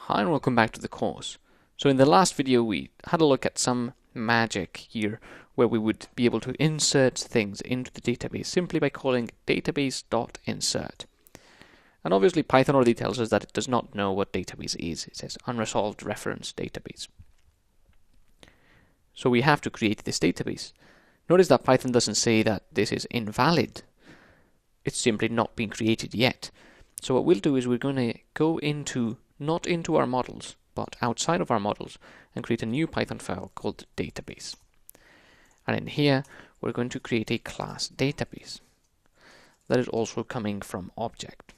Hi and welcome back to the course. So in the last video we had a look at some magic here where we would be able to insert things into the database simply by calling database.insert. And obviously Python already tells us that it does not know what database is. It says unresolved reference database. So we have to create this database. Notice that Python doesn't say that this is invalid. It's simply not been created yet. So what we'll do is we're going to go not into our models, but outside of our models and create a new Python file called database. And in here, we're going to create a class database that is also coming from object.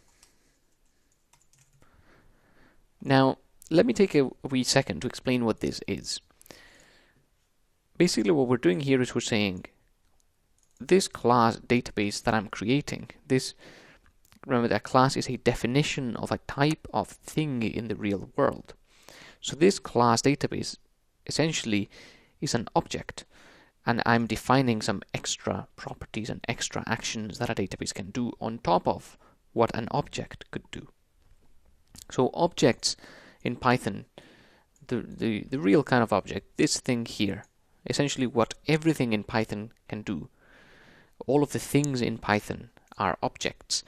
Now, let me take a wee second to explain what this is. Basically, what we're doing here is we're saying this class database that I'm creating, remember that class is a definition of a type of thing in the real world. So this class database essentially is an object, and I'm defining some extra properties and extra actions that a database can do on top of what an object could do. So objects in Python, the real kind of object, this thing here, essentially what everything in Python can do. All of the things in Python are objects.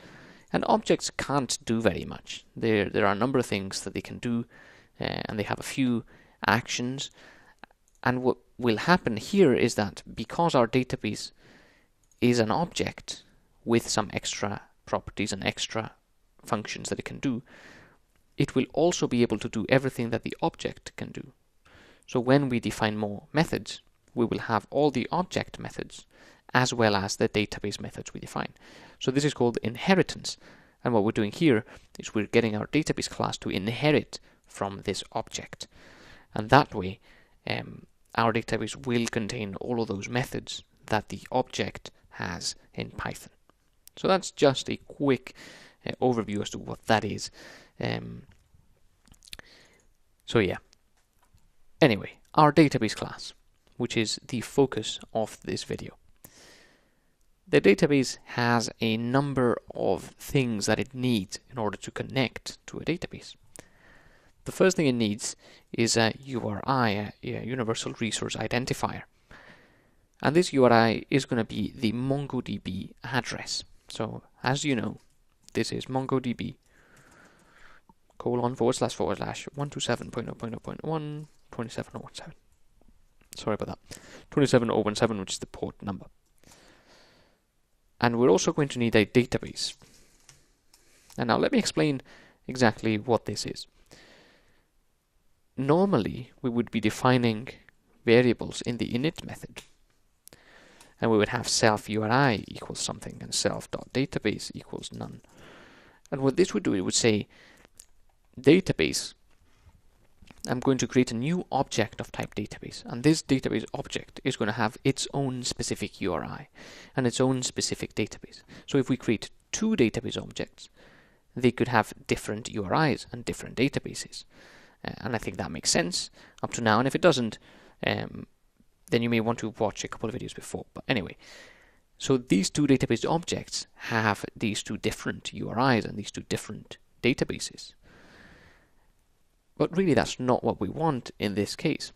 And objects can't do very much. There are a number of things that they can do, and they have a few actions. And what will happen here is that because our database is an object with some extra properties and extra functions that it can do, it will also be able to do everything that the object can do. So when we define more methods, we will have all the object methods as well as the database methods we define. So this is called inheritance. And what we're doing here is we're getting our database class to inherit from this object. And that way, our database will contain all of those methods that the object has in Python. So that's just a quick overview as to what that is. So yeah. Anyway, our database class, which is the focus of this video. The database has a number of things that it needs in order to connect to a database. The first thing it needs is a URI, a Universal Resource Identifier. And this URI is going to be the MongoDB address. So, as you know, this is MongoDB //127.0.0.1 27017. Sorry about that. 27017, which is the port number. And we're also going to need a database. And now let me explain exactly what this is. Normally, we would be defining variables in the init method. And we would have self-URI equals something and self.database equals none. And what this would do, it would say database. I'm going to create a new object of type database, and this database object is going to have its own specific URI and its own specific database. So if we create two database objects, they could have different URIs and different databases. And I think that makes sense up to now, and if it doesn't, then you may want to watch a couple of videos before. But anyway, so these two database objects have these two different URIs and these two different databases. But really that's not what we want in this case.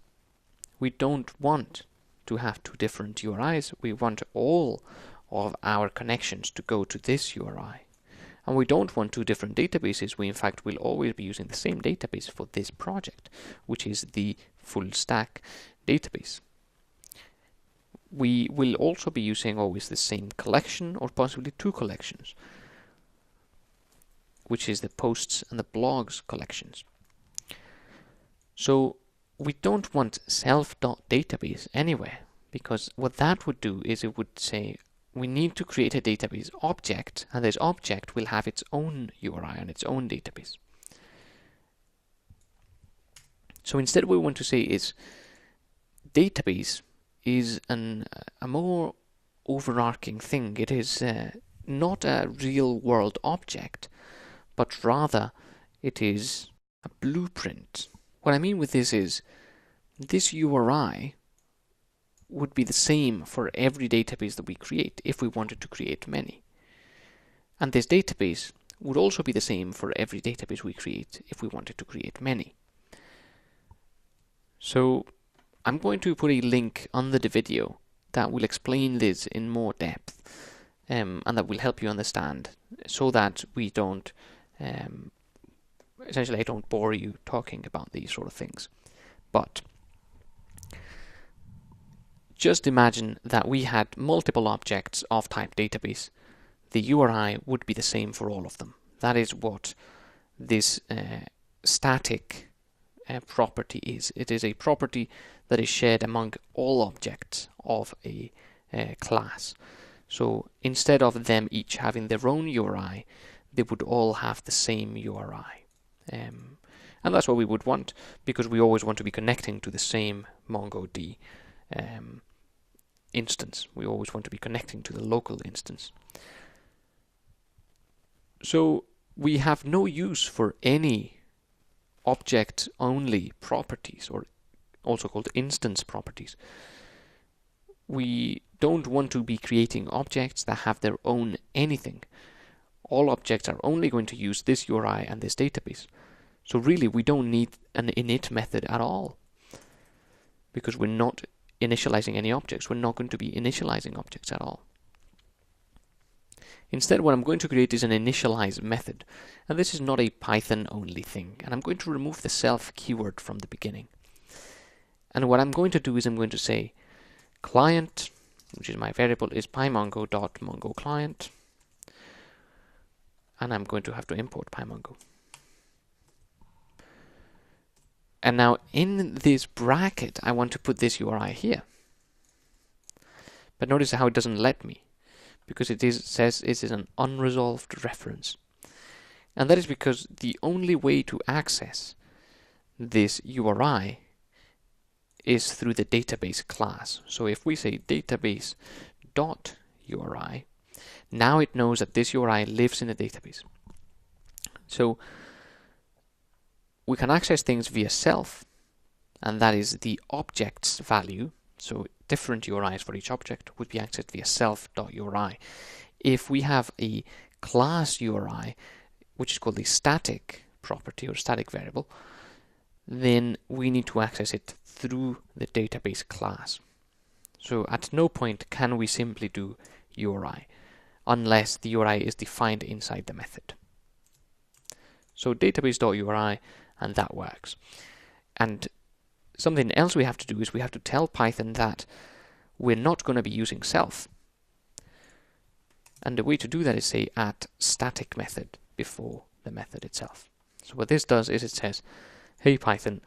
We don't want to have two different URIs. We want all of our connections to go to this URI. And we don't want two different databases. We in fact will always be using the same database for this project, which is the full stack database. We will also be using always the same collection or possibly two collections, which is the posts and the blogs collections. So we don't want self.database anywhere, because what that would do is it would say we need to create a database object, and this object will have its own URI and its own database. So instead what we want to say is database is a more overarching thing. It is not a real world object, but rather it is a blueprint. What I mean with this is, this URI would be the same for every database that we create if we wanted to create many. And this database would also be the same for every database we create if we wanted to create many. So I'm going to put a link under the video that will explain this in more depth, and that will help you understand, so that we don't, essentially I don't bore you talking about these sort of things. But just imagine that we had multiple objects of type database. The URI would be the same for all of them. That is what this static property is. It is a property that is shared among all objects of a class. So instead of them each having their own URI, they would all have the same URI. And that's what we would want, because we always want to be connecting to the same MongoD instance. We always want to be connecting to the local instance. So we have no use for any object-only properties, or also called instance properties. We don't want to be creating objects that have their own anything. All objects are only going to use this URI and this database. So really we don't need an init method at all, because we're not initializing any objects. We're not going to be initializing objects at all. Instead, what I'm going to create is an initialize method, and this is not a Python only thing, and I'm going to remove the self keyword from the beginning. And what I'm going to do is I'm going to say client, which is my variable, is pymongo.mongoclient, and I'm going to have to import pymongo. And now in this bracket I want to put this URI here, but notice how it doesn't let me, because it says it is an unresolved reference. And that is because the only way to access this URI is through the database class. So if we say database.uri, now it knows that this URI lives in a database. So we can access things via self, and that is the object's value. So different URIs for each object would be accessed via self.uri. If we have a class URI, which is called the static property or static variable, then we need to access it through the database class. So at no point can we simply do URI unless the URI is defined inside the method. So database.uri, and that works. And something else we have to do is we have to tell Python that we're not going to be using self. And the way to do that is say at static method before the method itself. So what this does is it says, hey Python,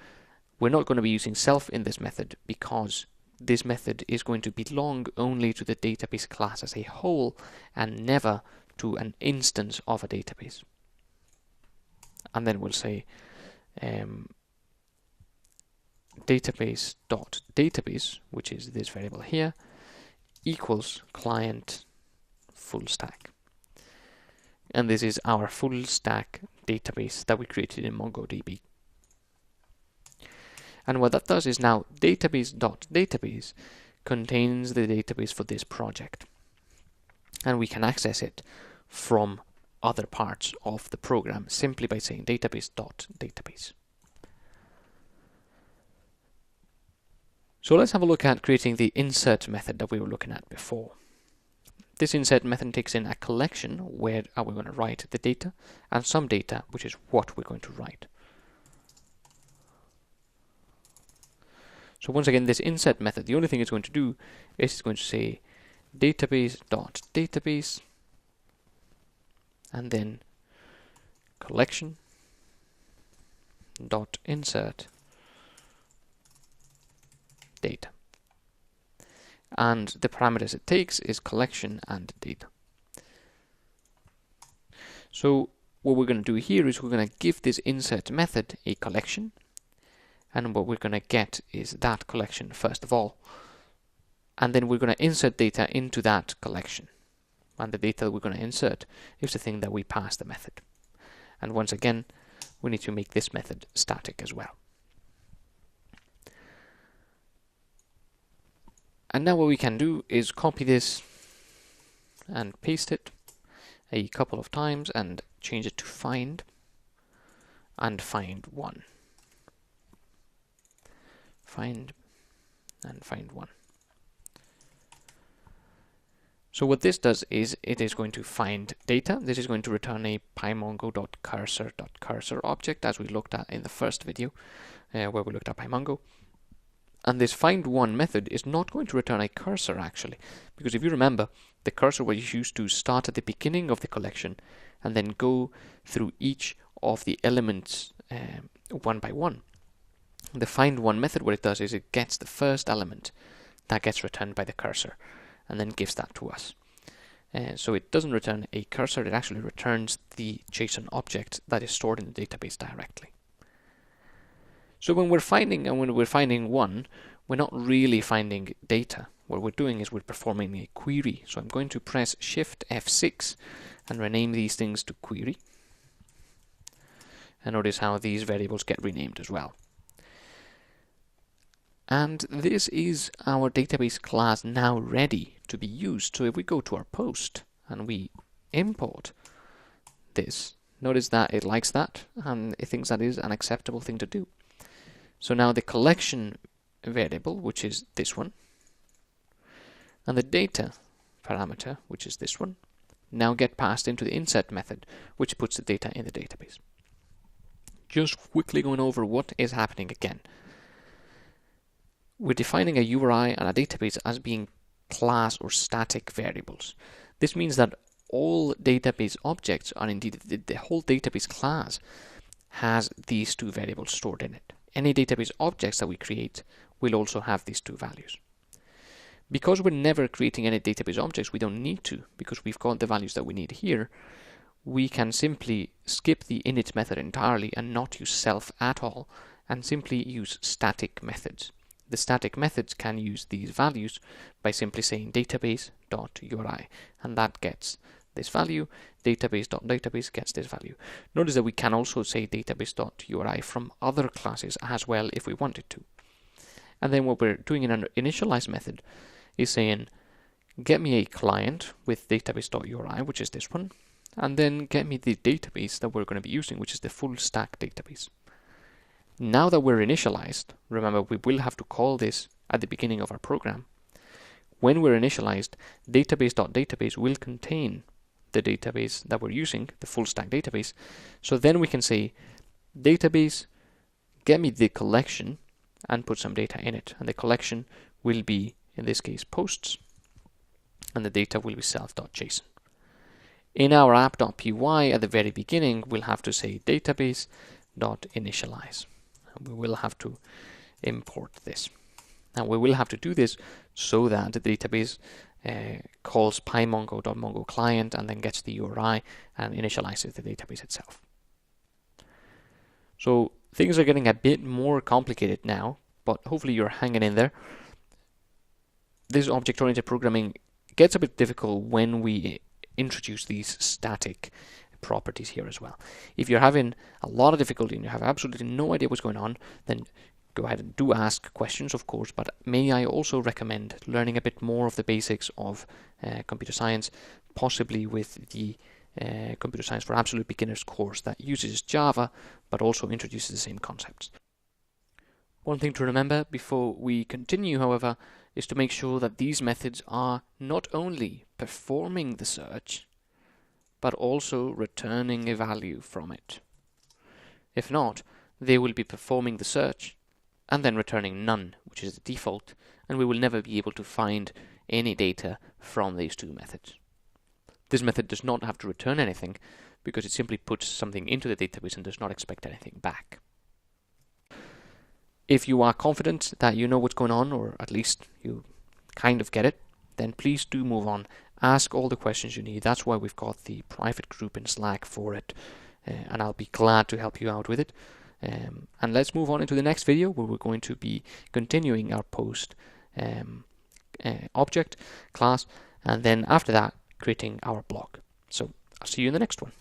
we're not going to be using self in this method because this method is going to belong only to the database class as a whole and never to an instance of a database. And then we'll say database.database, which is this variable here, equals client full stack. And this is our full stack database that we created in MongoDB. And what that does is now database.database contains the database for this project. And we can access it from other parts of the program simply by saying database.database. So let's have a look at creating the insert method that we were looking at before. This insert method takes in a collection where are we going to write the data, and some data, which is what we're going to write. So once again, this insert method, the only thing it's going to do is it's going to say database.database and then collection.insert data. And the parameters it takes is collection and data. So what we're going to do here is we're going to give this insert method a collection, and what we're going to get is that collection first of all, and then we're going to insert data into that collection, and the data that we're going to insert is the thing that we pass the method. And once again, we need to make this method static as well. And now what we can do is copy this and paste it a couple of times and change it to find and find one. Find and find one. So what this does is it is going to find data. This is going to return a pymongo.cursor.cursor object, as we looked at in the first video where we looked at pymongo. And this find one method is not going to return a cursor actually, because if you remember, the cursor was used to start at the beginning of the collection and then go through each of the elements one by one. The find one method, what it does is it gets the first element that gets returned by the cursor and then gives that to us. So it doesn't return a cursor, it actually returns the JSON object that is stored in the database directly. So when we're finding one, we're not really finding data. What we're doing is we're performing a query. So I'm going to press Shift F6 and rename these things to query. And notice how these variables get renamed as well. And this is our database class now ready to be used. So if we go to our post and we import this, notice that it likes that and it thinks that is an acceptable thing to do. So now the collection variable, which is this one, and the data parameter, which is this one, now get passed into the insert method, which puts the data in the database. Just quickly going over what is happening again. We're defining a URI and a database as being class or static variables. This means that all database objects are indeed, the whole database class has these two variables stored in it. Any database objects that we create will also have these two values. Because we're never creating any database objects, we don't need to, because we've got the values that we need here. We can simply skip the init method entirely and not use self at all, and simply use static methods. The static methods can use these values by simply saying database.uri, and that gets this value. Database.database gets this value. Notice that we can also say database.uri from other classes as well if we wanted to. And then what we're doing in an initialize method is saying get me a client with database.uri, which is this one, and then get me the database that we're going to be using, which is the full stack database. Now that we're initialized, remember we will have to call this at the beginning of our program. When we're initialized, database.database will contain the database that we're using, the full stack database. So then we can say database, get me the collection and put some data in it. And the collection will be, in this case, posts, and the data will be self.json. In our app.py at the very beginning, we'll have to say database.initialize. We will have to import this. Now we will have to do this so that the database calls pymongo.mongo client and then gets the URI and initializes the database itself. So things are getting a bit more complicated now, but hopefully you're hanging in there. This object-oriented programming gets a bit difficult when we introduce these static properties here as well. If you're having a lot of difficulty and you have absolutely no idea what's going on, then go ahead and do ask questions, of course, but may I also recommend learning a bit more of the basics of computer science, possibly with the Computer Science for Absolute Beginners course that uses Java, but also introduces the same concepts. One thing to remember before we continue, however, is to make sure that these methods are not only performing the search, but also returning a value from it. If not, they will be performing the search and then returning none, which is the default, and we will never be able to find any data from these two methods. This method does not have to return anything because it simply puts something into the database and does not expect anything back. If you are confident that you know what's going on, or at least you kind of get it, then please do move on. Ask all the questions you need. That's why we've got the private group in Slack for it, and I'll be glad to help you out with it. And let's move on into the next video where we're going to be continuing our post object class, and then after that creating our blog. So I'll see you in the next one.